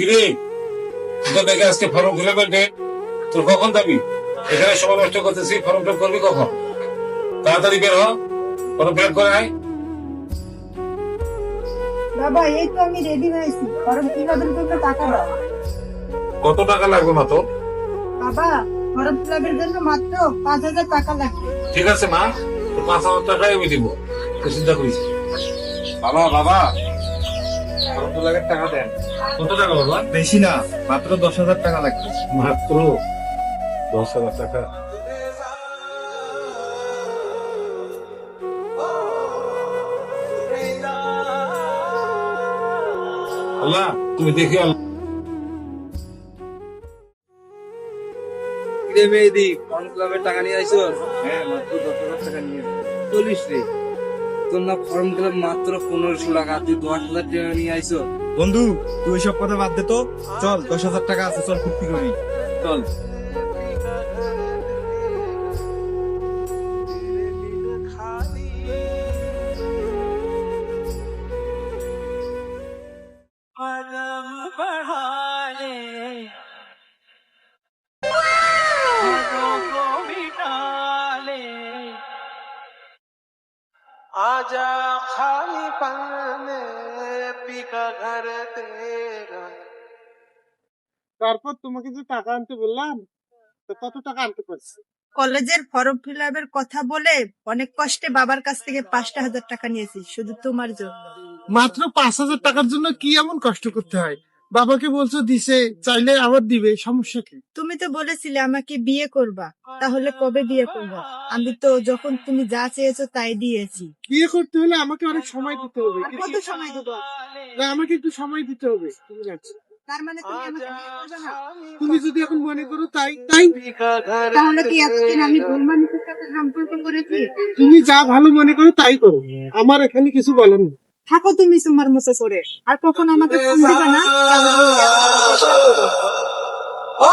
কিরে তোর দেখে আজকে ফর্ম ফিল আপের ডেট, তোর কখন যাবি? এখানে সময় নষ্ট করতেছি, ফর্ম ফিল করবি কখন? তাড়াতাড়ি বের হ, ফর্ম ফিল আপ করে আয়। বাবা এই তো আমি রেডি হয়েছি, ফর্ম ফিল আপের জন্য টাকা দাও। কত টাকা লাগবে মা তোর? বাবা ফর্ম ফিল আপের জন্য মাত্র 5,000 টাকা লাগবে। ঠিক আছে মা, তোর 5,000 টাকাই আমি দিব, তুই চিন্তা করিস না। বাবা বাবা ফর্ম ফিল আপের টাকা দেন। কত টাকা বাবা? বেশি না, মাত্র 10,000 টাকা লাগবে। মাত্র 10,000 টাকা? আল্লাহ তুমি দেখি আল্লাহ। কিরে মেহেদি, ফর্ম ক্লাবের টাকা নিয়ে আইছো? হ্যাঁ, মাত্র 10,000 টাকা নিয়ে এসেছি। চল্লিশ রে, তোর না ফর্ম ক্লাব মাত্র 1500 টাকা, তুই 10,000 টাকা নিয়ে আইছো? বন্ধু, তুই ওইসব কথা বাদ দে তো, চল 10,000 টাকা আছে, চল ফুর্তি করি। চল। आजा खाली पन्ने पिका घर तेरा। তারপর তোমাকে যে টাকা আনতে বললাম, তো কত টাকা আনতে পারছি? কলেজের ফর্ম ফিল আপের কথা বলে অনেক কষ্টে বাবার কাছ থেকে 5,000 টাকা নিয়েছি শুধু তোমার জন্য। মাত্র 5,000 টাকার জন্য কি এমন কষ্ট করতে হয়? বাবাকে বলছো দিছে, চাইলে আবার দিবে, সমস্যা কি? তুমি তো বলেছিলে আমাকে বিয়ে করবা, তাহলে কবে বিয়ে করবা? আমি তো যখন তুমি যা চেয়েছো তাই দিয়েছি। বিয়ে করতে হলে আমাকে অনেক সময় দিতে হবে। আর কত সময় দেবো? না, আমাকে একটু সময় দিতে হবে, ঠিক আছে? তার মানে তুমি আমাকে বিয়ে করবে না? তুমি যদি এখন মনে করো তাই তাই, তাহলে কি এতদিন আমি ভুল মানুষের সাথে সম্পর্ক করেছি? তুমি যা ভালো মনে করো তাই করো, আমার এখানে কিছু বলার নেই। থাকো তুমি তোমার মতো করে, আর কখন আমাকে ফোন দিবে না। ओ